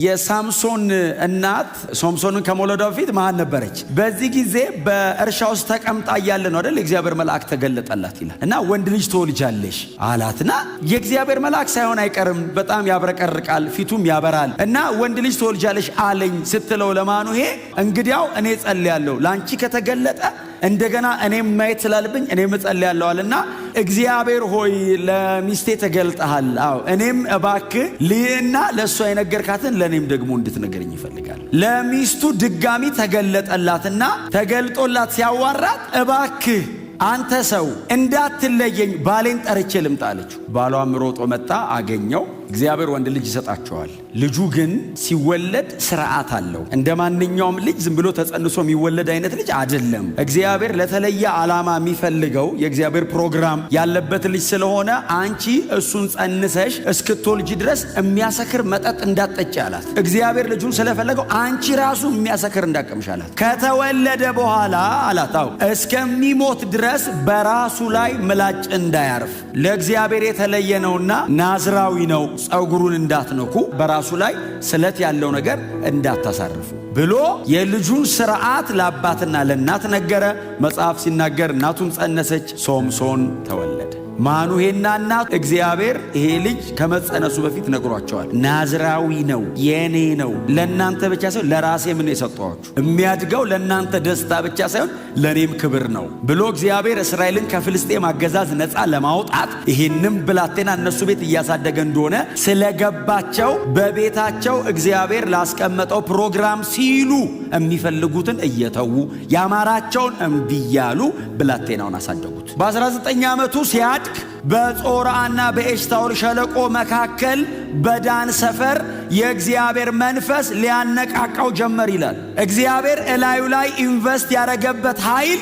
የሳምሶን እናት ሶምሶንን ከመውለዷ በፊት ማን ነበረች? በዚህ ጊዜ በእርሻ ውስጥ ተቀምጣ እያለ ነው አይደል የእግዚአብሔር መልአክ ተገለጠላት ይላል። እና ወንድ ልጅ ትወልጃለሽ አላትና የእግዚአብሔር መልአክ ሳይሆን አይቀርም፣ በጣም ያብረቀርቃል፣ ፊቱም ያበራል። እና ወንድ ልጅ ትወልጃለሽ አለኝ ስትለው ለማኑሄ እንግዲያው እኔ ጸልያለሁ ላንቺ ከተገለጠ እንደገና እኔም ማየት ስላለብኝ እኔም ጸልያለሁ አለና እግዚአብሔር ሆይ ለሚስቴ ተገልጠሃል፣ አዎ እኔም እባክህ ልይና ለሷ የነገርካትን ለኔም ደግሞ እንድትነገረኝ ይፈልጋል። ለሚስቱ ድጋሚ ተገለጠላትና ተገልጦላት ሲያዋራት እባክህ አንተ ሰው እንዳትለየኝ ባሌን ጠርቼ ልምጣ አለችው። ባሏም ሮጦ መጣ፣ አገኘው። እግዚአብሔር ወንድ ልጅ ይሰጣቸዋል። ልጁ ግን ሲወለድ ስርዓት አለው። እንደ ማንኛውም ልጅ ዝም ብሎ ተጸንሶ የሚወለድ አይነት ልጅ አይደለም። እግዚአብሔር ለተለየ ዓላማ የሚፈልገው የእግዚአብሔር ፕሮግራም ያለበት ልጅ ስለሆነ አንቺ እሱን ጸንሰሽ እስክትወልጂ ድረስ የሚያሰክር መጠጥ እንዳትጠጪ አላት። እግዚአብሔር ልጁን ስለፈለገው አንቺ ራሱ የሚያሰክር እንዳትቀምሺ አላት። ከተወለደ በኋላ አላት አው እስከሚሞት ድረስ በራሱ ላይ ምላጭ እንዳያርፍ ለእግዚአብሔር የተለየ ነውና ናዝራዊ ነው፣ ጸጉሩን እንዳትነኩ፣ በራሱ ላይ ስለት ያለው ነገር እንዳታሳርፉ ብሎ የልጁን ስርዓት ለአባትና ለእናት ነገረ። መጽሐፍ ሲናገር እናቱን ጸነሰች፣ ሶምሶን ተወለደ። ማኑሄና እናቱ እግዚአብሔር ይሄ ልጅ ከመጸነሱ በፊት ነግሯቸዋል። ናዝራዊ ነው፣ የኔ ነው፣ ለእናንተ ብቻ ሳይሆን ለራሴ ምን የሰጠኋችሁ የሚያድገው ለእናንተ ደስታ ብቻ ሳይሆን ለእኔም ክብር ነው ብሎ እግዚአብሔር እስራኤልን ከፍልስጤም አገዛዝ ነፃ ለማውጣት ይህንም ብላቴና እነሱ ቤት እያሳደገ እንደሆነ ስለገባቸው በቤታቸው እግዚአብሔር ላስቀመጠው ፕሮግራም ሲሉ የሚፈልጉትን እየተዉ ያማራቸውን እምቢ እያሉ ብላቴናውን አሳደጉት። በ19 ዓመቱ ሲያድግ በጾርዓና በኤሽታኦል ሸለቆ መካከል በዳን ሰፈር የእግዚአብሔር መንፈስ ሊያነቃቃው ጀመር ይላል። እግዚአብሔር እላዩ ላይ ኢንቨስት ያደረገበት ኃይል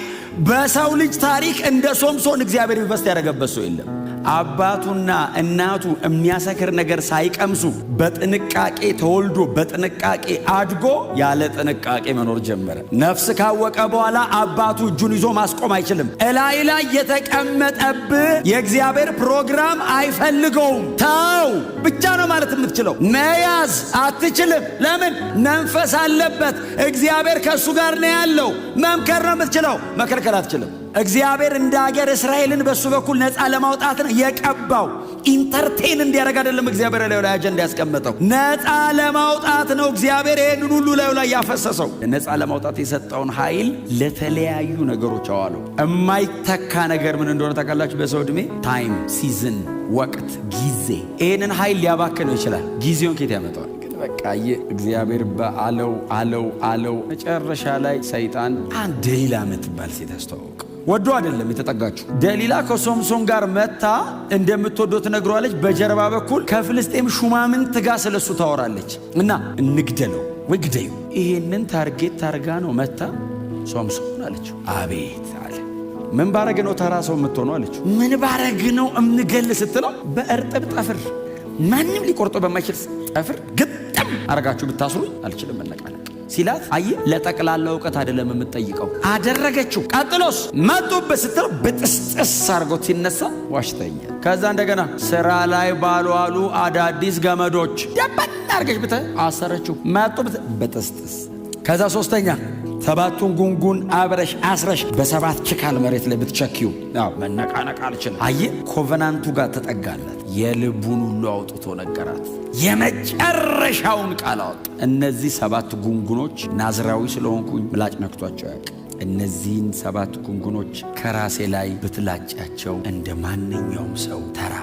በሰው ልጅ ታሪክ እንደ ሶምሶን እግዚአብሔር ኢንቨስት ያደረገበት ሰው የለም። አባቱና እናቱ የሚያሰክር ነገር ሳይቀምሱ በጥንቃቄ ተወልዶ በጥንቃቄ አድጎ ያለ ጥንቃቄ መኖር ጀመረ። ነፍስ ካወቀ በኋላ አባቱ እጁን ይዞ ማስቆም አይችልም። እላይ ላይ የተቀመጠብህ የእግዚአብሔር ፕሮግራም አይፈልገውም። ተው ብቻ ነው ማለት የምትችለው፣ መያዝ አትችልም። ለምን? መንፈስ አለበት። እግዚአብሔር ከእሱ ጋር ነው ያለው። መምከር ነው የምትችለው፣ መከልከል አትችልም። እግዚአብሔር እንደ ሀገር እስራኤልን በሱ በኩል ነፃ ለማውጣት ነው የቀባው። ኢንተርቴን እንዲያደርግ አይደለም እግዚአብሔር ላይ አጀንዳ ያስቀመጠው፣ ነፃ ለማውጣት ነው እግዚአብሔር ይሄንን ሁሉ ላይ ያፈሰሰው። ነፃ ለማውጣት የሰጠውን ኃይል ለተለያዩ ነገሮች አዋለው። የማይተካ ነገር ምን እንደሆነ ታውቃላችሁ? በሰው ዕድሜ ታይም፣ ሲዝን፣ ወቅት፣ ጊዜ። ይሄንን ኃይል ሊያባክነው ይችላል። ጊዜውን ከየት ያመጣዋል? በቃ እግዚአብሔር አለው። መጨረሻ ላይ ሰይጣን አንድ ደሊላ የምትባል ሴት አስተዋወቀ። ወዶ አይደለም የተጠጋችው። ደሊላ ከሶምሶን ጋር መታ እንደምትወደው ትነግሯለች። በጀርባ በኩል ከፍልስጤም ሹማምንት ጋር ስለሱ ታወራለች። እና እንግደለው ወይ ግደዩ፣ ይሄንን ታርጌት ታርጋ ነው መታ ሶምሶን አለችው። አቤት አለ። ምን ባረግ ነው ተራ ሰው የምትሆነው አለችው። ምን ባረግ ነው እምገል ስትለው በእርጥብ ጠፍር ማንም ሊቆርጦ በማይችል ጠፍር ግጥም አረጋችሁ ብታስሩኝ አልችልም መነቃነቅ ሲላት፣ አየ ለጠቅላላ እውቀት አይደለም የምትጠይቀው፣ አደረገችው። ቀጥሎስ መጡበት ስትለው ብጥስጥስ አርጎት ሲነሳ ዋሽተኛል። ከዛ እንደገና ስራ ላይ ባልዋሉ አዳዲስ ገመዶች ደበን አርገሽ ብተ አሰረችው። መጡበት ብጥስጥስ። ከዛ ሶስተኛ ሰባቱን ጉንጉን አብረሽ አስረሽ በሰባት ችካል መሬት ላይ ብትቸኪው መነቃነቅ አልችልም። አየ ኮቨናንቱ ጋር ተጠጋላት። የልቡን ሁሉ አውጥቶ ነገራት። የመጨረሻውን ቃል አወጣ። እነዚህ 7 ጉንጉኖች ናዝራዊ ስለሆንኩኝ ምላጭ ነክቷቸው ያውቅ። እነዚህን 7 ጉንጉኖች ከራሴ ላይ ብትላጫቸው እንደ ማንኛውም ሰው ተራ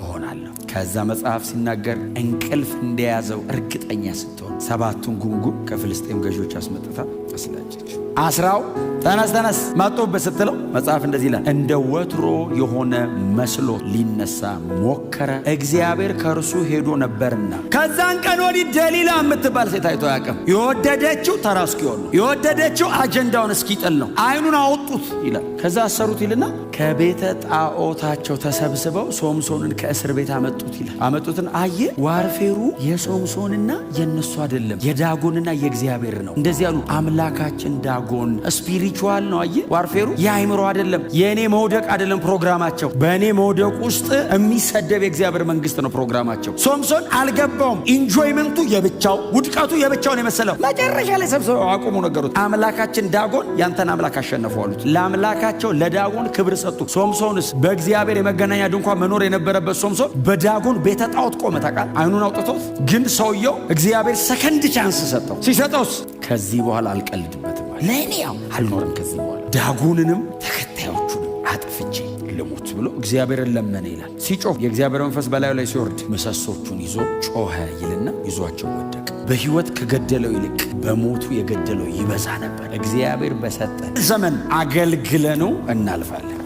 እሆናለሁ። ከዛ መጽሐፍ ሲናገር እንቅልፍ እንደያዘው እርግጠኛ ስትሆን 7ቱን ጉንጉን ከፍልስጤም ገዢዎች አስመጥታ አስላጨች። አስራው ተነስ መጡበት ስትለው መጽሐፍ እንደዚህ ይላል፣ እንደ ወትሮ የሆነ መስሎ ሊነሳ ሞከረ፣ እግዚአብሔር ከእርሱ ሄዶ ነበርና። ከዛን ቀን ወዲህ ደሊላ የምትባል ሴት አይቶ አያውቅም። የወደደችው ተራ እስኪሆን ነው፣ የወደደችው አጀንዳውን እስኪጥል ነው። አይኑን አወጡት ይላል። ከዛ አሰሩት ይልና ከቤተ ጣዖታቸው ተሰብስበው ሶምሶንን ከእስር ቤት አመጡት ይላል። አመጡትን አየ ዋርፌሩ የሶምሶንና የነሱ አይደለም የዳጎንና የእግዚአብሔር ነው። እንደዚህ ያሉ አምላካችን ዳጎን ስፒሪቹዋል ነው። አየ ዋርፌሩ የአይምሮ አይደለም፣ የእኔ መውደቅ አይደለም ፕሮግራማቸው። በእኔ መውደቅ ውስጥ የሚሰደብ የእግዚአብሔር መንግስት ነው ፕሮግራማቸው። ሶምሶን አልገባውም። ኢንጆይመንቱ የብቻው ውድቀቱ የብቻውን የመሰለው መጨረሻ ላይ ሰብስበው አቁሙ ነገሩት። አምላካችን ዳጎን ያንተን አምላክ አሸነፈው አሉት። ለአምላካቸው ለዳጎን ክብር ሰጡ። ሶምሶንስ በእግዚአብሔር የመገናኛ ድንኳን መኖር የነበረበት ሶምሶን በዳጎን ቤተ ጣዖት ቆመ። ታውቃል አይኑን አውጥቶት ግን ሰውየው እግዚአብሔር ሰከንድ ቻንስ ሰጠው። ሲሰጠውስ ከዚህ በኋላ አልቀልድበትም ለእኔ ያው አልኖርም ከዚህ በኋላ ዳጎንንም ተከታዮቹንም አጥፍቼ ልሙት ብሎ እግዚአብሔርን ለመነ ይላል። ሲጮህ የእግዚአብሔር መንፈስ በላዩ ላይ ሲወርድ ምሰሶቹን ይዞ ጮኸ ይልና ይዟቸው ወደቀ። በሕይወት ከገደለው ይልቅ በሞቱ የገደለው ይበዛ ነበር። እግዚአብሔር በሰጠን ዘመን አገልግለነው እናልፋለን።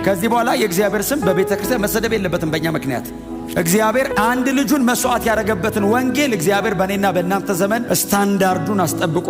ከዚህ በኋላ የእግዚአብሔር ስም በቤተ ክርስቲያን መሰደብ የለበትም በእኛ ምክንያት። እግዚአብሔር አንድ ልጁን መስዋዕት ያደረገበትን ወንጌል እግዚአብሔር በእኔና በእናንተ ዘመን ስታንዳርዱን አስጠብቆ